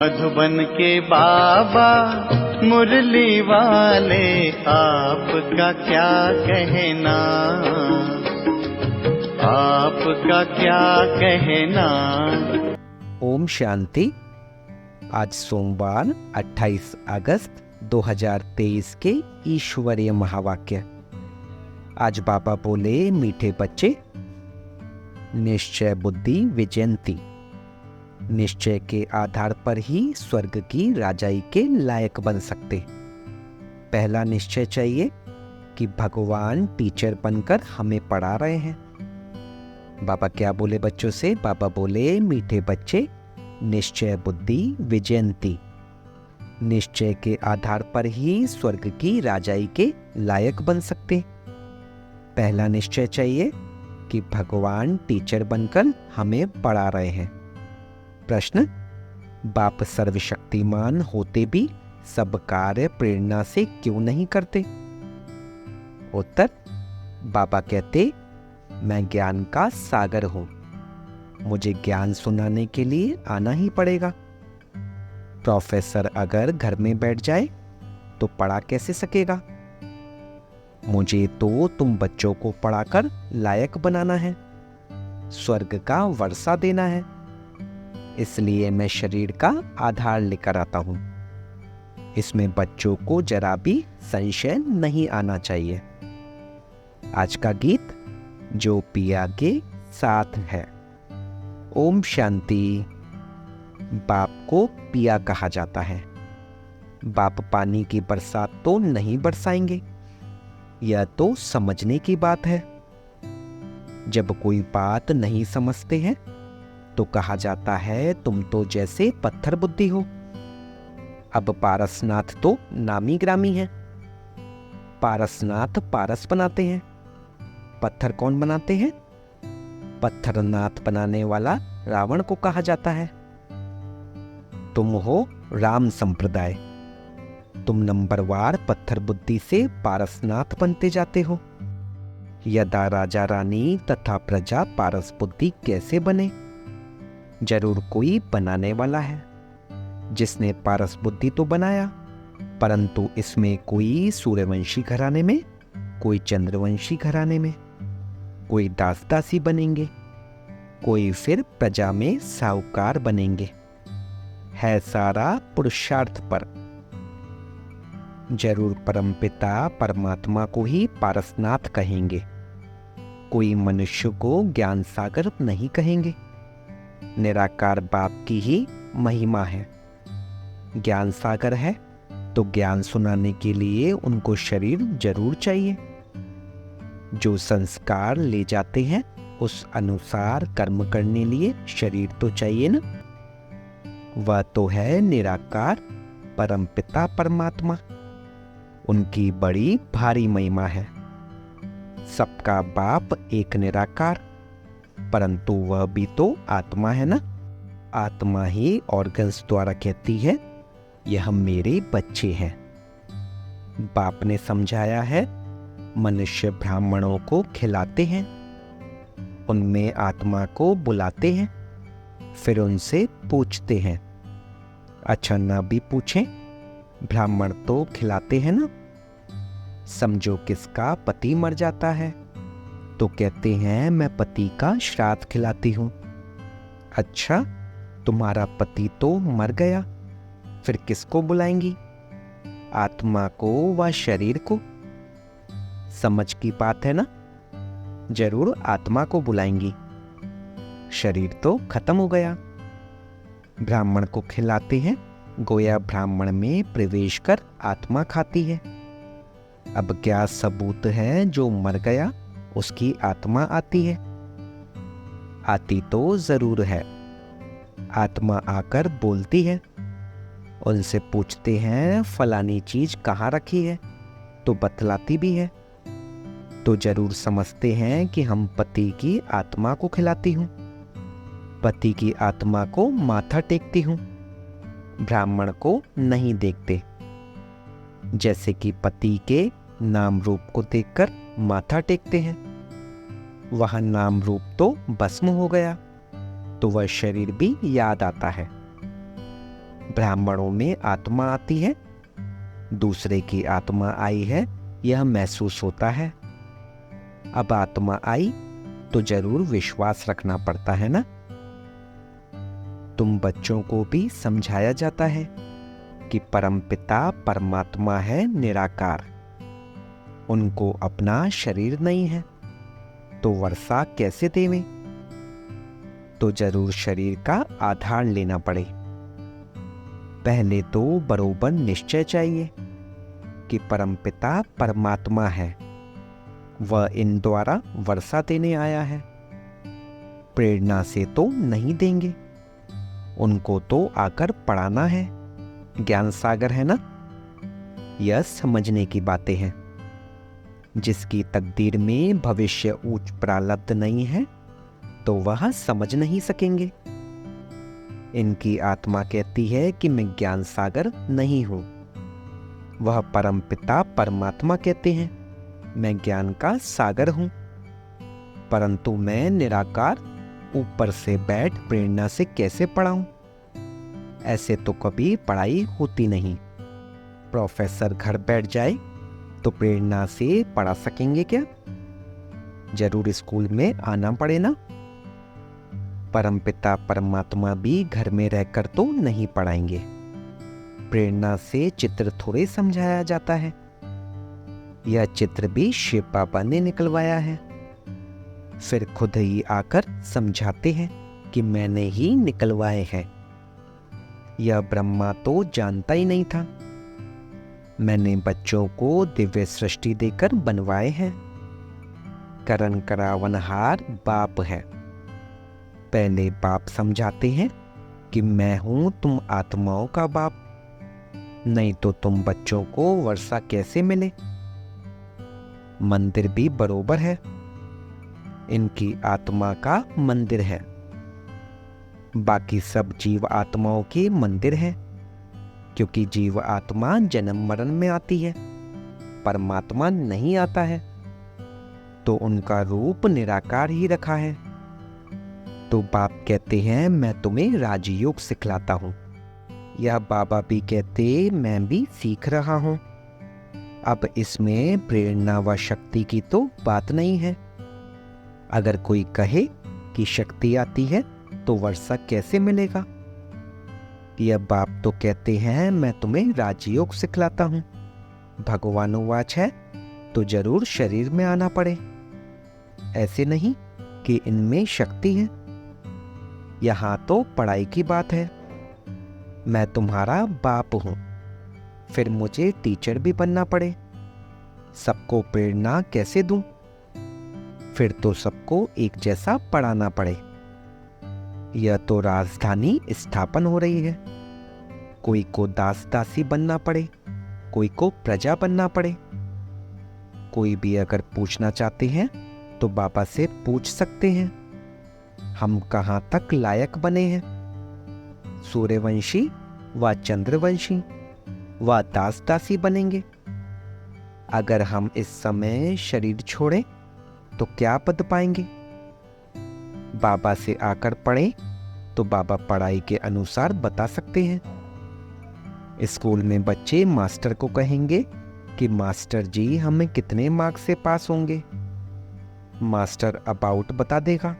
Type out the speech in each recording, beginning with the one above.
मधुबन के बाबा मुरली वाले, आपका क्या कहना, आपका क्या कहना। ओम शांति। आज सोमवार 28 अगस्त 2023 के ईश्वरीय महावाक्य। आज बाबा बोले, मीठे बच्चे, निश्चय बुद्धि विजयंती। निश्चय के आधार पर ही स्वर्ग की राजाई के लायक बन सकते। पहला निश्चय चाहिए कि भगवान टीचर बनकर हमें पढ़ा रहे हैं। बाबा क्या बोले बच्चों से? बाबा बोले, मीठे बच्चे, निश्चय बुद्धि विजयंती। निश्चय के आधार पर ही स्वर्ग की राजाई के लायक बन सकते। पहला निश्चय चाहिए कि भगवान टीचर बनकर हमें पढ़ा रहे हैं। प्रश्न: बाप सर्वशक्तिमान होते भी सब कार्य प्रेरणा से क्यों नहीं करते? उत्तर: बाबा कहते, मैं ज्ञान का सागर हूं, मुझे ज्ञान सुनाने के लिए आना ही पड़ेगा। प्रोफेसर अगर घर में बैठ जाए तो पढ़ा कैसे सकेगा? मुझे तो तुम बच्चों को पढ़ाकर लायक बनाना है, स्वर्ग का वर्षा देना है। इसलिए मैं शरीर का आधार लेकर आता हूं। इसमें बच्चों को जरा भी संशय नहीं आना चाहिए। आज का गीत जो पिया के साथ है। ओम शांति। बाप को पिया कहा जाता है। बाप पानी की बरसात तो नहीं बरसाएंगे, यह तो समझने की बात है। जब कोई बात नहीं समझते हैं तो कहा जाता है, तुम तो जैसे पत्थर बुद्धि हो। अब पारसनाथ तो नामी ग्रामी है। पारसनाथ पारस बनाते हैं, पत्थर कौन बनाते हैं? पत्थरनाथ बनाने वाला रावण को कहा जाता है। तुम हो राम संप्रदाय, तुम नंबरवार पत्थर बुद्धि से पारसनाथ बनते जाते हो। यदा राजा रानी तथा प्रजा पारस बुद्धि कैसे बने? जरूर कोई बनाने वाला है जिसने पारस बुद्धि तो बनाया, परंतु इसमें कोई सूर्यवंशी घराने में, कोई चंद्रवंशी घराने में, कोई दास दासी बनेंगे, कोई फिर प्रजा में साहूकार बनेंगे। है सारा पुरुषार्थ पर। जरूर परमपिता परमात्मा को ही पारसनाथ कहेंगे, कोई मनुष्य को ज्ञान सागर नहीं कहेंगे। निराकार बाप की ही महिमा है। ज्ञान सागर है तो ज्ञान सुनाने के लिए उनको शरीर जरूर चाहिए। जो संस्कार ले जाते हैं उस अनुसार कर्म करने लिए शरीर तो चाहिए ना। वह तो है निराकार परमपिता परमात्मा। उनकी बड़ी भारी महिमा है। सबका बाप एक निराकार, परंतु वह भी तो आत्मा है ना। आत्मा ही ऑर्गन्स द्वारा कहती है, यह मेरे बच्चे हैं। बाप ने समझाया है, मनुष्य ब्राह्मणों को खिलाते हैं, उनमें आत्मा को बुलाते हैं, फिर उनसे पूछते हैं। अच्छा ना भी पूछें, ब्राह्मण तो खिलाते हैं ना। समझो किसका पति मर जाता है तो कहते हैं, मैं पति का श्राद्ध खिलाती हूं। अच्छा, तुम्हारा पति तो मर गया, फिर किसको बुलाएंगी? आत्मा को व शरीर को? समझ की बात है ना। जरूर आत्मा को बुलाएंगी, शरीर तो खत्म हो गया। ब्राह्मण को खिलाते हैं, गोया ब्राह्मण में प्रवेश कर आत्मा खाती है। अब क्या सबूत है जो मर गया उसकी आत्मा आती है? आती तो जरूर है। आत्मा आकर बोलती है, उनसे पूछते हैं फलानी चीज कहाँ रखी है, तो बतलाती भी है। तो जरूर समझते हैं कि हम पति की आत्मा को खिलाती हूँ, पति की आत्मा को माथा टेकती हूँ, ब्राह्मण को नहीं देखते। जैसे कि पति के नाम रूप को देखकर माथा टेकते हैं, वह नाम रूप तो भस्म हो गया, तो वह शरीर भी याद आता है। ब्राह्मणों में आत्मा आती है, दूसरे की आत्मा आई है, यह महसूस होता है। अब आत्मा आई तो जरूर विश्वास रखना पड़ता है ना। तुम बच्चों को भी समझाया जाता है कि परमपिता परमात्मा है निराकार, उनको अपना शरीर नहीं है, तो वर्षा कैसे देवें? तो जरूर शरीर का आधार लेना पड़े। पहले तो बरोबर निश्चय चाहिए कि परमपिता परमात्मा है, वह इन द्वारा वर्षा देने आया है। प्रेरणा से तो नहीं देंगे, उनको तो आकर पढ़ाना है। ज्ञान सागर है ना। यह समझने की बातें हैं। जिसकी तकदीर में भविष्य उच्च प्रारब्ध नहीं है तो वह समझ नहीं सकेंगे। इनकी आत्मा कहती है कि मैं ज्ञान सागर नहीं हूं। वह परमपिता परमात्मा कहते हैं मैं ज्ञान का सागर हूं, परंतु मैं निराकार ऊपर से बैठ प्रेरणा से कैसे पढ़ाऊं? ऐसे तो कभी पढ़ाई होती नहीं। प्रोफेसर घर बैठ जाए तो प्रेरणा से पढ़ा सकेंगे क्या? जरूर स्कूल में आना पड़े ना। परमपिता परमात्मा भी घर में रहकर तो नहीं पढ़ाएंगे। प्रेरणा से चित्र थोड़े समझाया जाता है। यह चित्र भी शिव बाबा ने निकलवाया है, फिर खुद ही आकर समझाते हैं कि मैंने ही निकलवाए हैं। यह ब्रह्मा तो जानता ही नहीं था। मैंने बच्चों को दिव्य सृष्टि देकर बनवाए हैं। करण करावनहार बाप है। पहले बाप समझाते हैं कि मैं हूं तुम आत्माओं का बाप, नहीं तो तुम बच्चों को वर्षा कैसे मिले? मंदिर भी बरोबर है, इनकी आत्मा का मंदिर है। बाकी सब जीव आत्माओं के मंदिर हैं, क्योंकि जीव आत्मा जन्म मरण में आती है, परमात्मा नहीं आता है, तो उनका रूप निराकार ही रखा है। तो बाप कहते हैं मैं तुम्हें राजयोग सिखलाता हूं। यह बाबा भी कहते मैं भी सीख रहा हूं। अब इसमें प्रेरणा व शक्ति की तो बात नहीं है। अगर कोई कहे कि शक्ति आती है तो वर्षा कैसे मिलेगा? यह बाप तो कहते हैं मैं तुम्हें राजयोग सिखलाता हूं। भगवानुवाच है तो जरूर शरीर में आना पड़े। ऐसे नहीं कि इनमें शक्ति है। यहां तो पढ़ाई की बात है। मैं तुम्हारा बाप हूं, फिर मुझे टीचर भी बनना पड़े। सबको प्रेरणा कैसे दूं? फिर तो सबको एक जैसा पढ़ाना पड़े। यह तो राजधानी स्थापन हो रही है। कोई को दास दासी बनना पड़े, कोई को प्रजा बनना पड़े। कोई भी अगर पूछना चाहते हैं तो बाबा से पूछ सकते हैं हम कहां तक लायक बने हैं। सूर्यवंशी व चंद्रवंशी व दास दासी बनेंगे। अगर हम इस समय शरीर छोड़ें तो क्या पद पाएंगे? बाबा से आकर पढ़ें तो बाबा पढ़ाई के अनुसार बता सकते हैं। स्कूल में बच्चे मास्टर को कहेंगे कि मास्टर जी हमें कितने मार्क्स से पास होंगे। मास्टर अबाउट बता देगा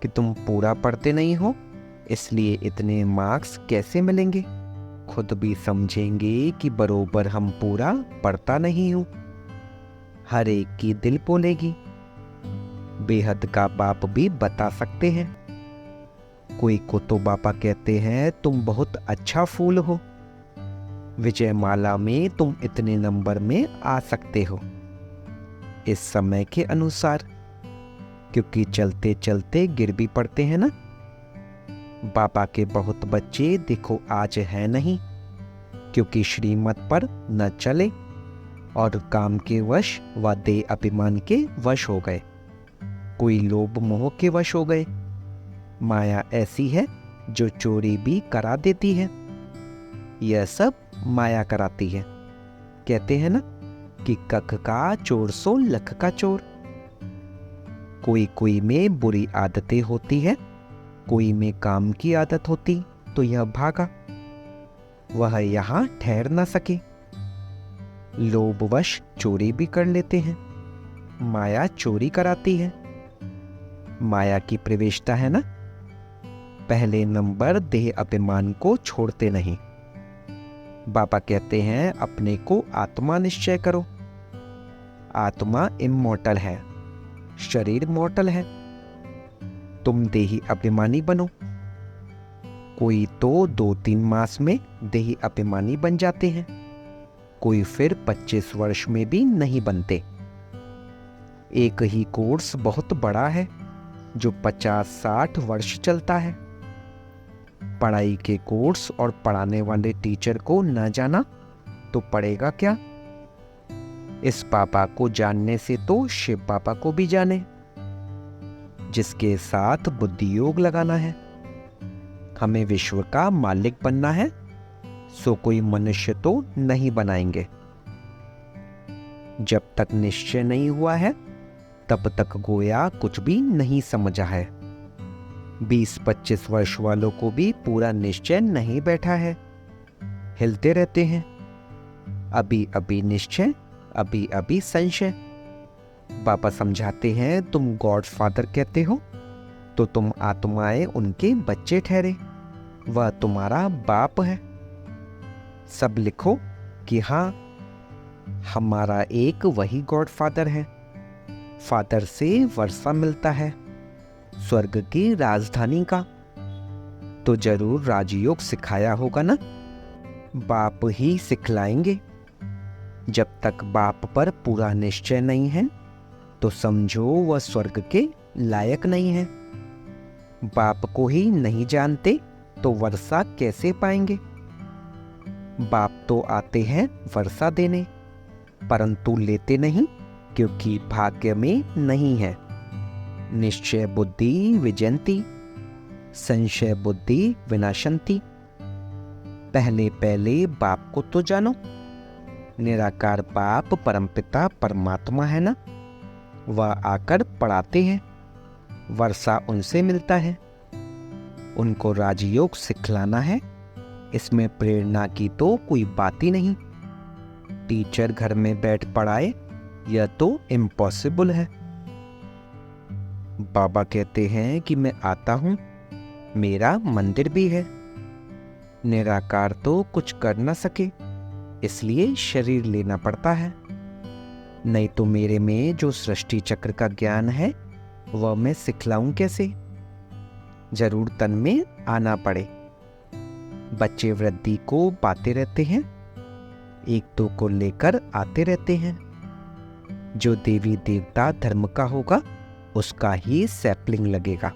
कि तुम पूरा पढ़ते नहीं हो, इसलिए इतने मार्क्स कैसे मिलेंगे। खुद भी समझेंगे कि बरोबर हम पूरा पढ़ता नहीं हूं। हर एक की दिल बोलेगी। बेहद का बाप भी बता सकते हैं। कोई को तो बाबा कहते हैं तुम बहुत अच्छा फूल हो, विजयमाला में तुम इतने नंबर में आ सकते हो। इस समय के अनुसार, क्योंकि चलते चलते गिर भी पड़ते हैं ना। बाबा के बहुत बच्चे देखो आज है नहीं, क्योंकि श्रीमत पर न चले और काम के वश व देह अभिमान के वश हो गए। कोई लोभ मोह के वश हो गए। माया ऐसी है जो चोरी भी करा देती है। यह सब माया कराती है। कहते हैं ना कि कख का चोर सो लख का चोर। कोई कोई में बुरी आदतें होती है, कोई में काम की आदत होती तो यह भागा। वह यहाँ ठहर न सके। लोभवश चोरी भी कर लेते हैं। माया चोरी कराती है। माया की प्रवेशता है ना। पहले नंबर देह अभिमान को छोड़ते नहीं। बाबा कहते हैं अपने को आत्मा निश्चय करो। आत्मा इमॉर्टल है, शरीर मॉर्टल है। तुम देही अभिमानी बनो। कोई तो 2-3 मास में देही अभिमानी बन जाते हैं, कोई फिर 25 वर्ष में भी नहीं बनते। एक ही कोर्स बहुत बड़ा है जो 50-60 वर्ष चलता है। पढ़ाई के कोर्स और पढ़ाने वाले टीचर को न जाना तो पढ़ेगा क्या। इस बाबा को जानने से तो शिव बाबा को भी जाने। जिसके साथ बुद्धि योग लगाना है। हमें विश्व का मालिक बनना है, सो कोई मनुष्य तो नहीं बनाएंगे। जब तक निश्चय नहीं हुआ है तब तक गोया कुछ भी नहीं समझा है। 20-25 वर्ष वालों को भी पूरा निश्चय नहीं बैठा है, हिलते रहते हैं। अभी अभी निश्चय, अभी अभी संशय। बाबा समझाते हैं तुम गॉड फादर कहते हो तो तुम आत्माएं उनके बच्चे ठहरे, वह तुम्हारा बाप है। सब लिखो कि हाँ हमारा एक वही गॉड फादर है। फादर से वर्षा मिलता है, स्वर्ग की राजधानी का। तो जरूर राजयोग सिखाया होगा ना। बाप ही सिखलाएंगे। जब तक बाप पर पूरा निश्चय नहीं है तो समझो वह स्वर्ग के लायक नहीं है। बाप को ही नहीं जानते तो वर्षा कैसे पाएंगे। बाप तो आते हैं वर्षा देने, परंतु लेते नहीं क्योंकि भाग्य में नहीं है। निश्चय बुद्धि विजयंती, संशय बुद्धि विनाशंती। पहले पहले बाप को तो जानो। निराकार बाप परमपिता परमात्मा है ना। वह आकर पढ़ाते हैं, वर्षा उनसे मिलता है। उनको राजयोग सिखलाना है। इसमें प्रेरणा की तो कोई बात ही नहीं। टीचर घर में बैठ पढ़ाए यह तो इम्पॉसिबल है। बाबा कहते हैं कि मैं आता हूं, मेरा मंदिर भी है। निराकार तो कुछ कर न सके, इसलिए शरीर लेना पड़ता है। नहीं तो मेरे में जो सृष्टि चक्र का ज्ञान है वह मैं सिखलाऊं कैसे। जरूर तन में आना पड़े। बच्चे वृद्धि को पाते रहते हैं, एक दो को लेकर आते रहते हैं। जो देवी देवता धर्म का होगा उसका ही सैपलिंग लगेगा।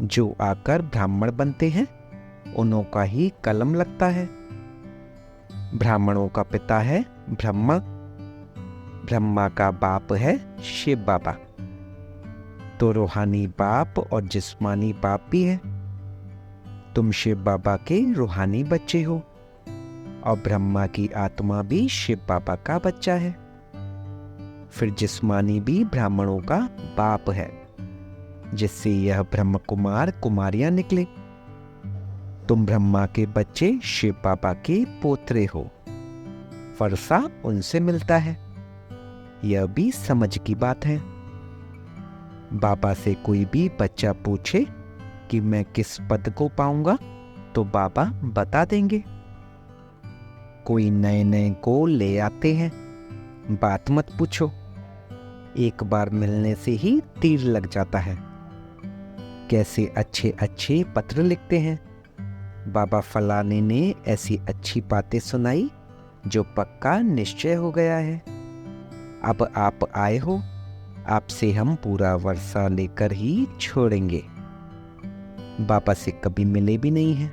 जो आकर ब्राह्मण बनते हैं उन्हों का ही कलम लगता है। ब्राह्मणों का पिता है ब्रह्मा, ब्रह्मा का बाप है शिव बाबा। तो रूहानी बाप और जिस्मानी बाप भी है। तुम शिव बाबा के रूहानी बच्चे हो और ब्रह्मा की आत्मा भी शिव बाबा का बच्चा है। फिर जिस्मानी भी ब्राह्मणों का बाप है, जिससे यह ब्रह्म कुमार कुमारियां निकले। तुम ब्रह्मा के बच्चे शिव बाबा के पोत्रे हो। वर्षा उनसे मिलता है। यह भी समझ की बात है। बाबा से कोई भी बच्चा पूछे कि मैं किस पद को पाऊंगा तो बाबा बता देंगे। कोई नए नए को ले आते हैं, बात मत पूछो। एक बार मिलने से ही तीर लग जाता है। कैसे अच्छे अच्छे पत्र लिखते हैं। बाबा फलाने ने ऐसी अच्छी बातें सुनाई जो पक्का निश्चय हो गया है। अब आप आए हो, आपसे हम पूरा वर्षा लेकर ही छोड़ेंगे। बाबा से कभी मिले भी नहीं हैं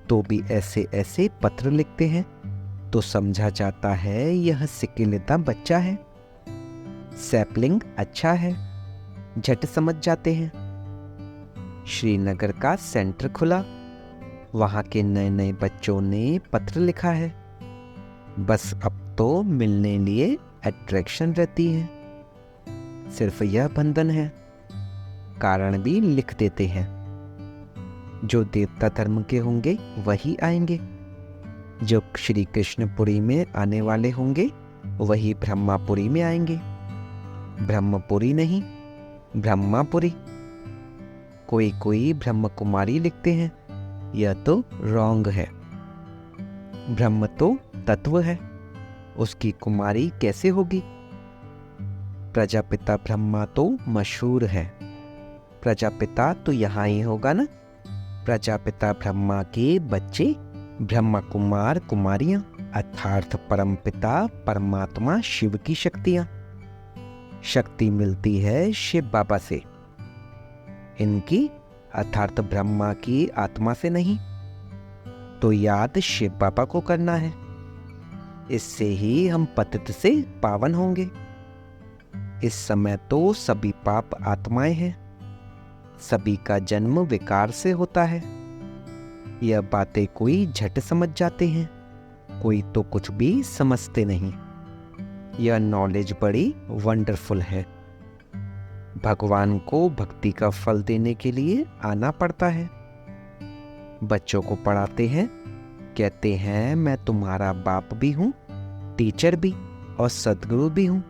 तो भी ऐसे ऐसे पत्र लिखते हैं तो समझा जाता है यह सिकिलेता बच्चा है। सैपलिंग अच्छा है, झट समझ जाते हैं। श्रीनगर का सेंटर खुला, वहां के नए नए बच्चों ने पत्र लिखा है। बस अब तो मिलने लिए अट्रैक्शन रहती है। सिर्फ यह बंधन है, कारण भी लिख देते हैं। जो देवता धर्म के होंगे वही आएंगे, जो श्री कृष्णपुरी में आने वाले होंगे वही ब्रह्मापुरी में आएंगे। ब्रह्मपुरी नहीं, ब्रह्मापुरी। कोई कोई ब्रह्म कुमारी लिखते हैं, यह तो रॉन्ग है। ब्रह्म तो तत्व है, उसकी कुमारी कैसे होगी? प्रजापिता ब्रह्मा तो मशहूर है, प्रजापिता तो यहाँ ही होगा ना। प्रजापिता ब्रह्मा के बच्चे ब्रह्मा कुमार कुमारियां, अर्थात परमपिता परमात्मा शिव की शक्तियां। शक्ति मिलती है शिव बाबा से, इनकी अर्थात ब्रह्मा की आत्मा से नहीं। तो याद शिव बाबा को करना है, इससे ही हम पतित से पावन होंगे। इस समय तो सभी पाप आत्माएं हैं, सभी का जन्म विकार से होता है। यह बातें कोई झट समझ जाते हैं, कोई तो कुछ भी समझते नहीं। यह नॉलेज बड़ी वंडरफुल है। भगवान को भक्ति का फल देने के लिए आना पड़ता है। बच्चों को पढ़ाते हैं, कहते हैं मैं तुम्हारा बाप भी हूँ, टीचर भी और सद्गुरु भी हूँ।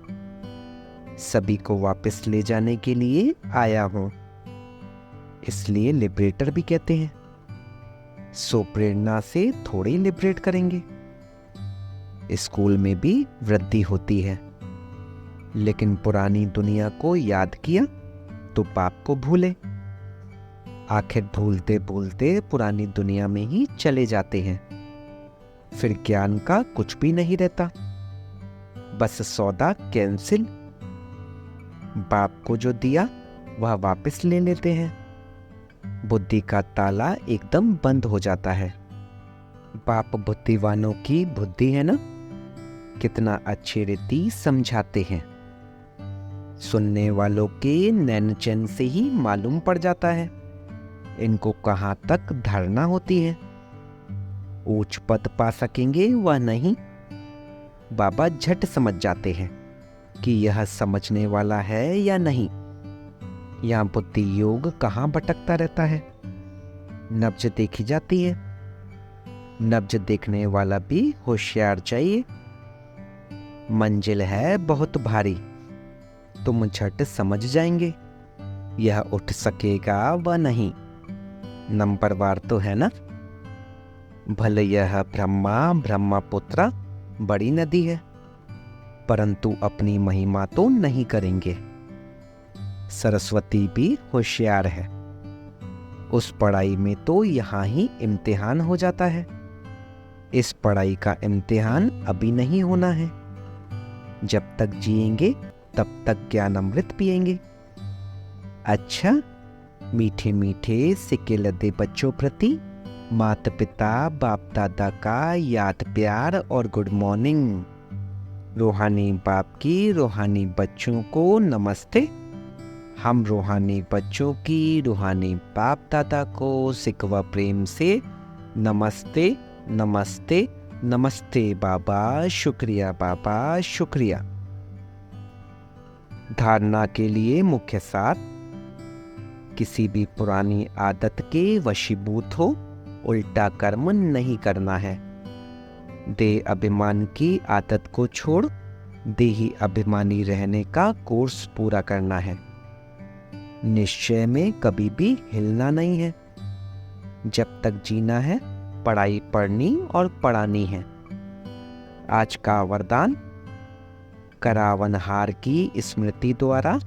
सभी को वापस ले जाने के लिए आया हूँ, इसलिए लिबरेटर भी कहते हैं। सो प्रेरणा से थोड़ी लिबरेट करेंगे। स्कूल में भी वृद्धि होती है, लेकिन पुरानी दुनिया को याद किया तो पाप को भूले। आखिर भूलते भूलते पुरानी दुनिया में ही चले जाते हैं। फिर ज्ञान का कुछ भी नहीं रहता, बस सौदा कैंसिल। बाप को जो दिया वह वापस ले लेते हैं। बुद्धि का ताला एकदम बंद हो जाता है। बाप बुद्धिवानों की बुद्धि है ना, कितना अच्छी रीति समझाते हैं। सुनने वालों के नैन चैन से ही मालूम पड़ जाता है इनको कहाँ तक धारणा होती है। ऊंच पद पा सकेंगे वह नहीं। बाबा झट समझ जाते हैं कि यह समझने वाला है या नहीं। यहाँ बुद्धि योग कहाँ भटकता रहता है। नब्ज देखी जाती है, नब्ज देखने वाला भी होशियार चाहिए। मंजिल है बहुत भारी, तुम झट समझ जाएंगे यह उठ सकेगा व नहीं। नंबरवार तो है ना। भले यह ब्रह्मपुत्र बड़ी नदी है, परंतु अपनी महिमा तो नहीं करेंगे। सरस्वती भी होशियार है, उस पढ़ाई में तो यहाँ ही इम्तिहान हो जाता है। इस पढ़ाई का इम्तिहान अभी नहीं होना है। जब तक जिएंगे तब तक ज्ञान अमृत पिएंगे। अच्छा, मीठे मीठे सिक्के लदे बच्चों प्रति माता पिता बाप दादा का याद प्यार और गुड मॉर्निंग। रूहानी बाप की रूहानी बच्चों को नमस्ते। हम रूहानी बच्चों की रूहानी बाप दादा को सिकवा प्रेम से नमस्ते नमस्ते नमस्ते बाबा, शुक्रिया बाबा, शुक्रिया। धारणा के लिए मुख्य सार: किसी भी पुरानी आदत के वशीभूत हो उल्टा कर्म नहीं करना है। देह अभिमान की आदत को छोड़ देही अभिमानी रहने का कोर्स पूरा करना है। निश्चय में कभी भी हिलना नहीं है। जब तक जीना है पढ़ाई पढ़नी और पढ़ानी है। आज का वरदान: करावनहार की स्मृति द्वारा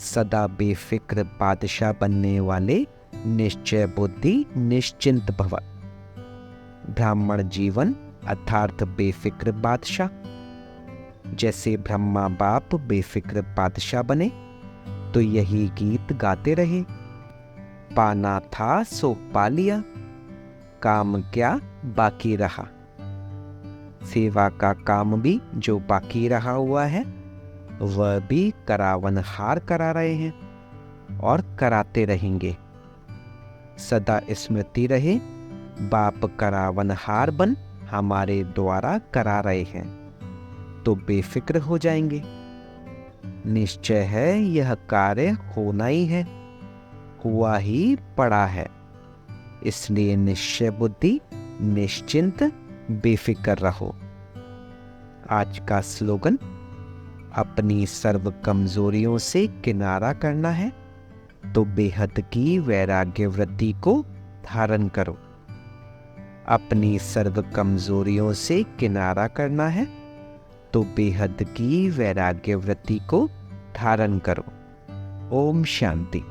सदा बेफिक्र बादशाह बनने वाले निश्चय बुद्धि निश्चिंत भव। ब्राह्मण जीवन अर्थात बेफिक्र बादशाह। जैसे ब्रह्मा बाप बेफिक्र बादशाह बने तो यही गीत गाते रहे: पाना था सो पा लिया, काम क्या बाकी रहा। सेवा का काम भी जो बाकी रहा हुआ है वह भी करावनहार करा रहे हैं और कराते रहेंगे। सदा स्मृति रहे, बाप करावनहार बन हमारे द्वारा करा रहे हैं तो बेफिक्र हो जाएंगे। निश्चय है यह कार्य होना ही है, हुआ ही पड़ा है। इसलिए निश्चय बुद्धि निश्चिंत बेफिक्र रहो। आज का स्लोगन, अपनी सर्व कमजोरियों से किनारा करना है तो बेहद की वैराग्य वृत्ति को धारण करो। अपनी सर्व कमजोरियों से किनारा करना है तो बेहद की वैराग्य वृत्ति को धारण करो। ओम शांति।